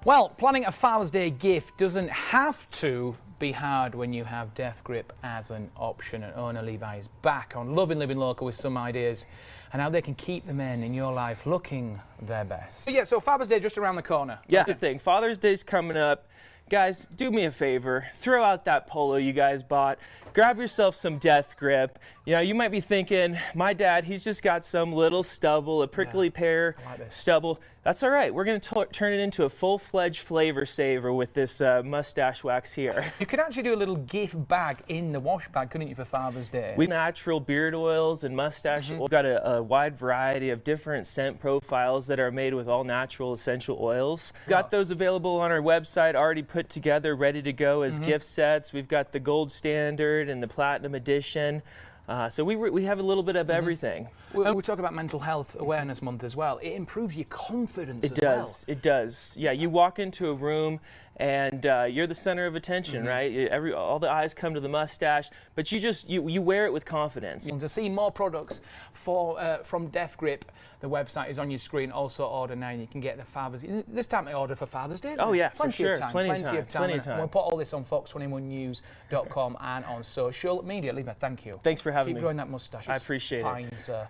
Well, planning a Father's Day gift doesn't have to be hard when you have Death Grip as an option, and owner Levi is back on Loving Living Local with some ideas and how they can keep the men in your life looking their best. So Father's Day just around the corner. Yeah, the thing. Father's Day's coming up. Guys, do me a favor, throw out that polo you guys bought, grab yourself some Death Grip. You know, you might be thinking, my dad, he's just got some little stubble, a prickly pear stubble. That's all right. We're going to turn it into a full-fledged flavor saver with this mustache wax here. You could actually do a little gift bag in the wash bag, couldn't you, for Father's Day? We have natural beard oils and mustache oil. We've got a wide variety of different scent profiles that are made with all natural essential oils. We've got those available on our website, already put together, ready to go as gift sets. We've got the gold standard and the platinum edition. So we have a little bit of everything. We talk about Mental Health Awareness Month as well. It improves your confidence as well. It does. Yeah, you walk into a room and you're the center of attention, right? All the eyes come to the mustache, but you wear it with confidence. And to see more products from Death Grip, the website is on your screen. Also order now. You can get the Father's. This time to order for Father's Day. Oh yeah, plenty for sure. Of time. Plenty of time. We'll put all this on fox21news.com and on social media. Levi, thank you. Thanks for having me. Keep growing that mustache. I appreciate it. Fine, sir.